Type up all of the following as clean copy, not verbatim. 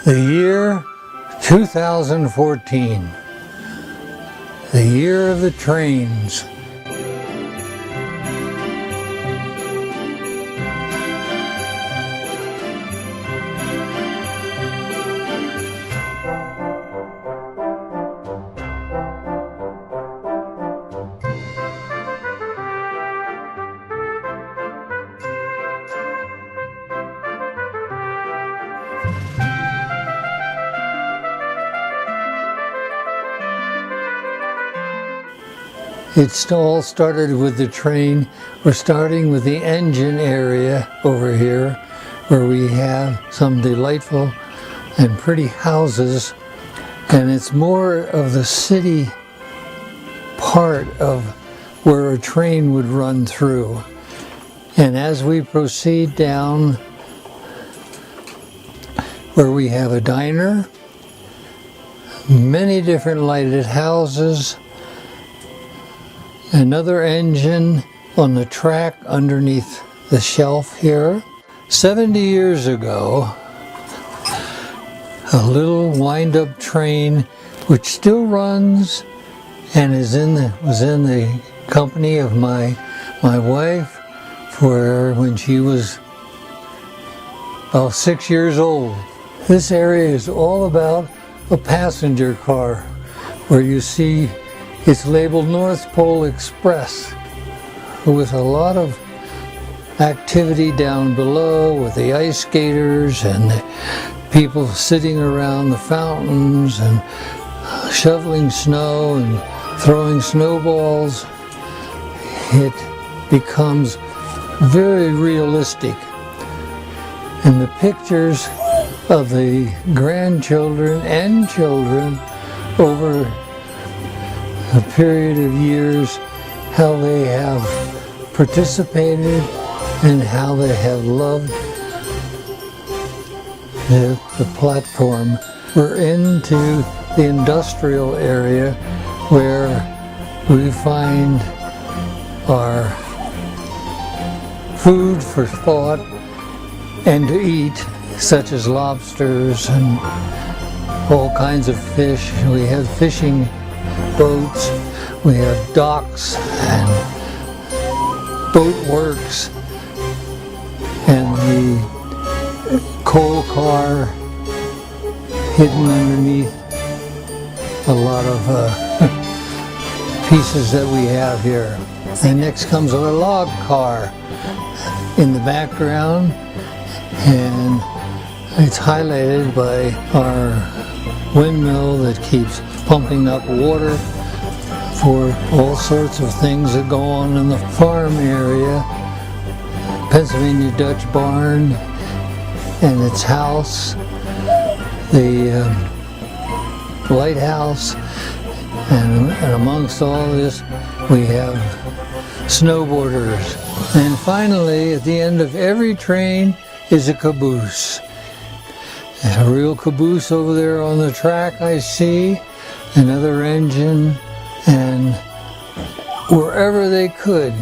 The year 2014, the year of the trains. It all started with the train. We're starting with the engine area over here, where we have some delightful and pretty houses, and it's more of the city part of where a train would run through. And as we proceed down, where we have a diner, many different lighted houses, another engine on the track underneath the shelf here. 70 years ago, a little wind-up train which still runs and was in the company of my wife for when she was about 6 years old. This area is all about a passenger car, where you see it's labeled North Pole Express, with a lot of activity down below with the ice skaters and the people sitting around the fountains and shoveling snow and throwing snowballs. It becomes very realistic. And the pictures of the grandchildren and children over a period of years, how they have participated and how they have loved the platform. We're into the industrial area where we find our food for thought and to eat, such as lobsters and all kinds of fish. We have fishing boats, we have docks and boat works, and the coal car hidden underneath a lot of pieces that we have here. And next comes our log car in the background, and it's highlighted by our windmill that keeps pumping up water for all sorts of things that go on in the farm area. Pennsylvania Dutch barn and its house, the lighthouse, and amongst all this we have snowboarders. And finally, at the end of every train is a caboose. A real caboose over there on the track I see, another engine, and wherever they could,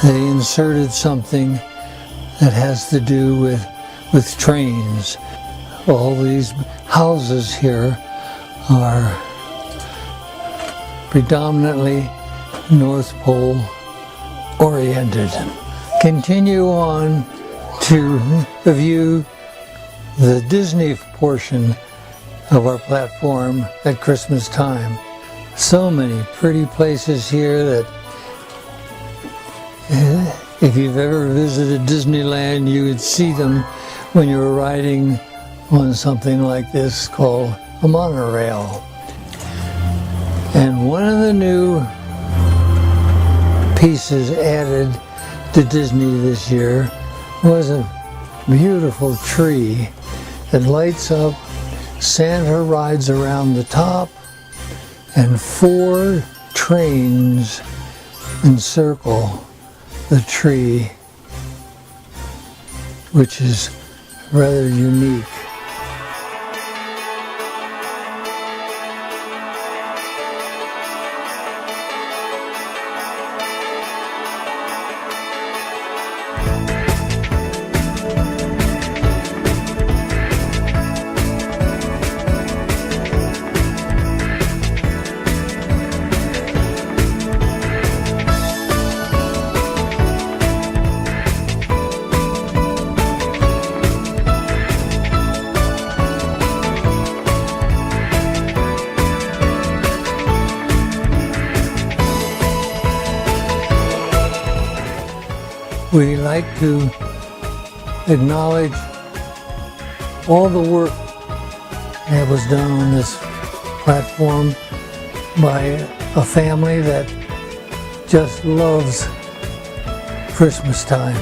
they inserted something that has to do with trains. All these houses here are predominantly North Pole oriented. Continue on to view the Disney portion of our platform at Christmas time. So many pretty places here that if you've ever visited Disneyland, you would see them when you were riding on something like this called a monorail. And one of the new pieces added to Disney this year was a beautiful tree that lights up. Santa rides around the top, and 4 trains encircle the tree, which is rather unique. we like to acknowledge all the work that was done on this platform by a family that just loves Christmas time.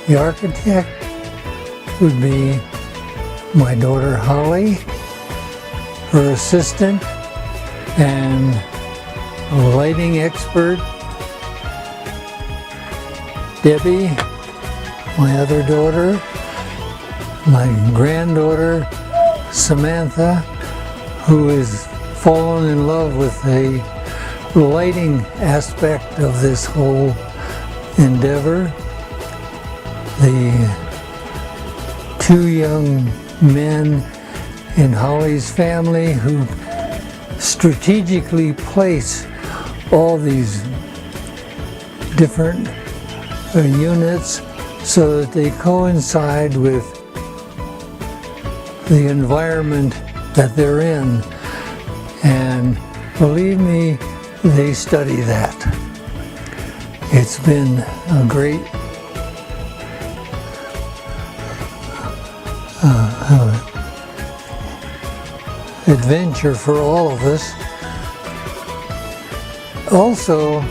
The architect would be my daughter Holly, her assistant and a lighting expert, Debbie, my other daughter, my granddaughter Samantha, who has fallen in love with the lighting aspect of this whole endeavor. The two young men in Holly's family who strategically place all these different units so that they coincide with the environment that they're in. And believe me, they study that. It's been a great adventure for all of us. Also,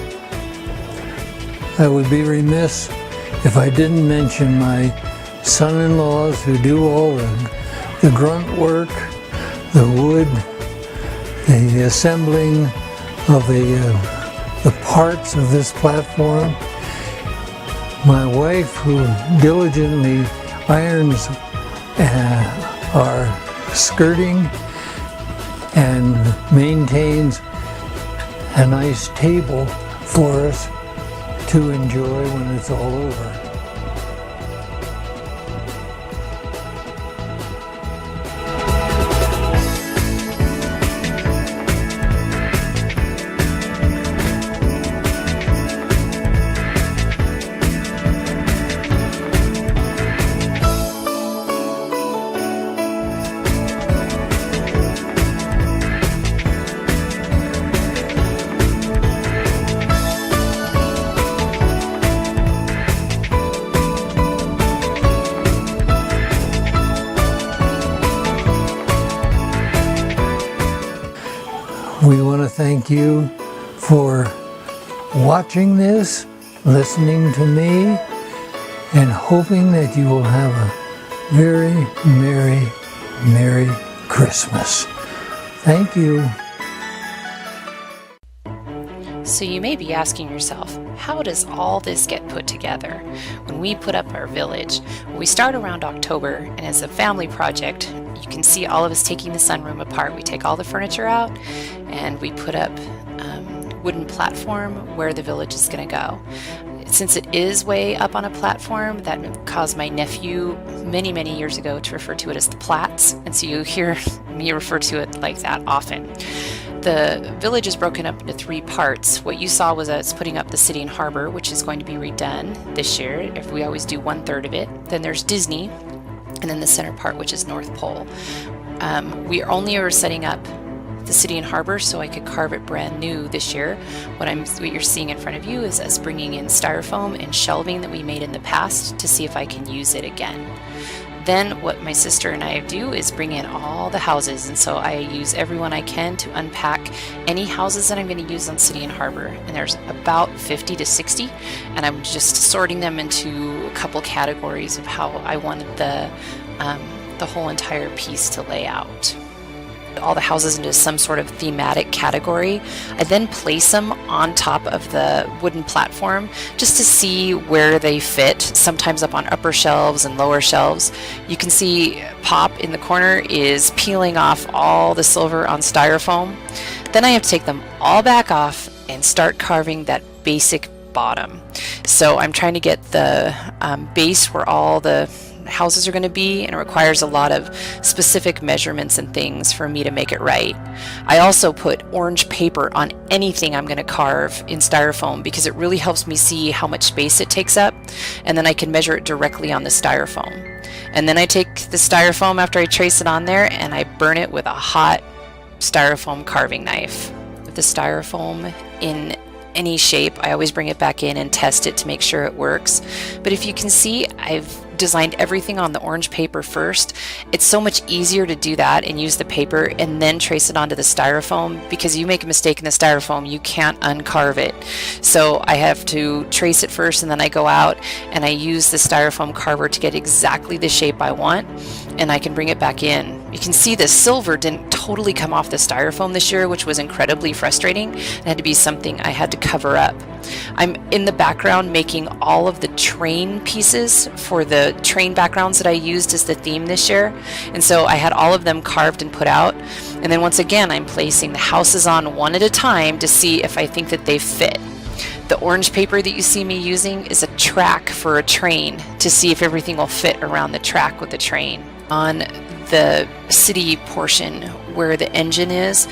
I would be remiss if I didn't mention my son-in-laws who do all the grunt work, the wood, the assembling of the parts of this platform. My wife, who diligently irons our skirting and maintains a nice table for us to enjoy when it's all over. We want to thank you for watching this, listening to me, and hoping that you will have a very Merry, Merry Christmas. Thank you. So you may be asking yourself, how does all this get put together? When we put up our village, we start around October, and as a family project, you can see all of us taking the sunroom apart. We take all the furniture out and we put up wooden platform where the village is going to go. Since it is way up on a platform, that caused my nephew many years ago to refer to it as the Plats, and so you hear me refer to it like that often. The village is broken up into 3 parts. What you saw was us putting up the City and Harbor, which is going to be redone this year. If we always do 1/3 of it. Then there's Disney, and then the center part, which is North Pole. We only are setting up the City and Harbor so I could carve it brand new this year. What you're seeing in front of you is us bringing in styrofoam and shelving that we made in the past to see if I can use it again. Then what my sister and I do is bring in all the houses, and so I use everyone I can to unpack any houses that I'm going to use on City and Harbor, and there's about 50 to 60, and I'm just sorting them into a couple categories of how I wanted the whole entire piece to lay out. All the houses into some sort of thematic category. I then place them on top of the wooden platform just to see where they fit, sometimes up on upper shelves and lower shelves. You can see Pop in the corner is peeling off all the silver on styrofoam. Then I have to take them all back off and start carving that basic bottom. So I'm trying to get the base where all the houses are going to be, and it requires a lot of specific measurements and things for me to make it right. I also put orange paper on anything I'm going to carve in styrofoam because it really helps me see how much space it takes up, and then I can measure it directly on the styrofoam. And then I take the styrofoam after I trace it on there and I burn it with a hot styrofoam carving knife. With the styrofoam in any shape, I always bring it back in and test it to make sure it works. But if you can see, I've designed everything on the orange paper first. It's so much easier to do that and use the paper and then trace it onto the styrofoam, because you make a mistake in the styrofoam, you can't uncarve it. So I have to trace it first, and then I go out and I use the styrofoam carver to get exactly the shape I want, and I can bring it back in. You can see the silver didn't totally come off the styrofoam this year, which was incredibly frustrating. It had to be something I had to cover up. I'm in the background making all of the train pieces for the train backgrounds that I used as the theme this year. And so I had all of them carved and put out. And then once again, I'm placing the houses on one at a time to see if I think that they fit. The orange paper that you see me using is a track for a train to see if everything will fit around the track with the train. On the city portion where the engine is,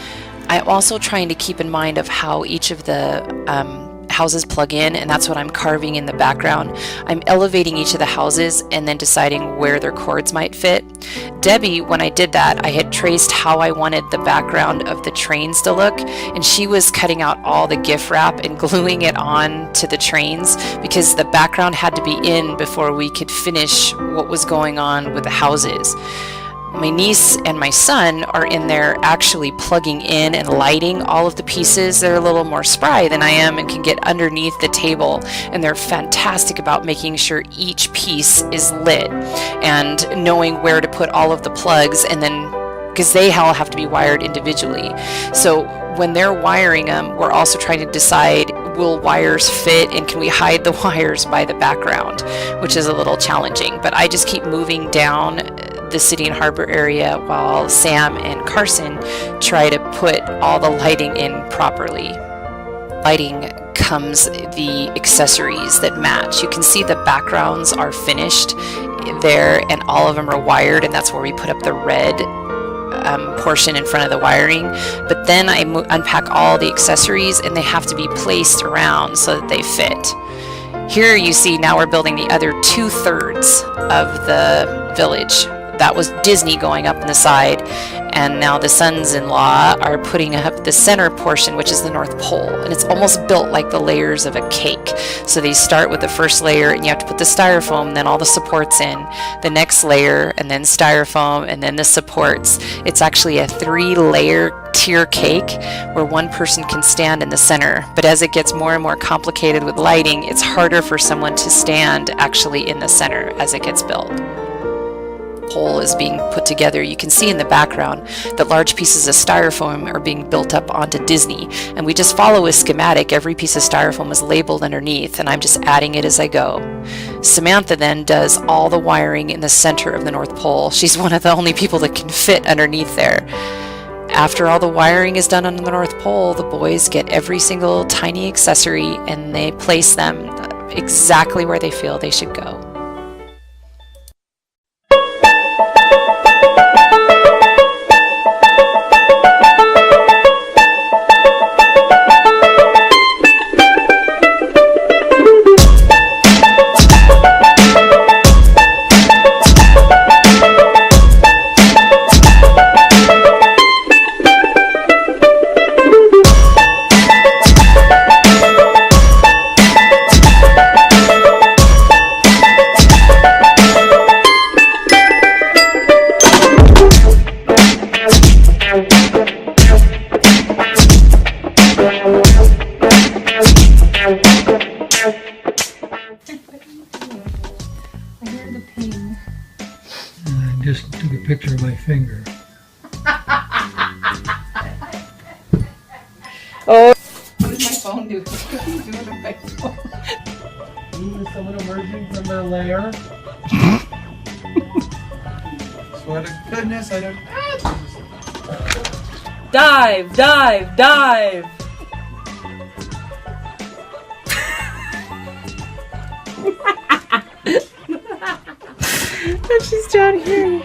I'm also trying to keep in mind of how each of the houses plug in, and that's what I'm carving in the background. I'm elevating each of the houses and then deciding where their cords might fit. Debbie, when I did that, I had traced how I wanted the background of the trains to look, and she was cutting out all the gift wrap and gluing it on to the trains, because the background had to be in before we could finish what was going on with the houses. My niece and my son are in there actually plugging in and lighting all of the pieces. They're a little more spry than I am and can get underneath the table, and they're fantastic about making sure each piece is lit and knowing where to put all of the plugs, and then because they all have to be wired individually. So when they're wiring them, we're also trying to decide, will wires fit and can we hide the wires by the background, which is a little challenging. But I just keep moving down the City and Harbor area while Sam and Carson try to put all the lighting in properly. Lighting comes the accessories that match. You can see the backgrounds are finished there and all of them are wired, and that's where we put up the red portion in front of the wiring. But then I unpack all the accessories and they have to be placed around so that they fit. Here you see now we're building the other 2/3 of the village. That was Disney going up in the side, and now the sons-in-law are putting up the center portion, which is the North Pole, and it's almost built like the layers of a cake. So they start with the first layer, and you have to put the styrofoam, then all the supports in, the next layer, and then styrofoam, and then the supports. It's actually a 3-layer tier cake where one person can stand in the center, but as it gets more and more complicated with lighting, it's harder for someone to stand actually in the center as it gets built. Pole is being put together. You can see in the background that large pieces of styrofoam are being built up onto Disney, and we just follow a schematic. Every piece of styrofoam is labeled underneath, and I'm just adding it as I go. Samantha then does all the wiring in the center of the North Pole. She's one of the only people that can fit underneath there. After all the wiring is done on the North Pole, the boys get every single tiny accessory and they place them exactly where they feel they should go. I just took a picture of my finger. Oh. What does my phone do? What do you do with my phone? Is someone emerging from their lair? Swear to goodness, I don't. Dive, dive, dive! And she's down here.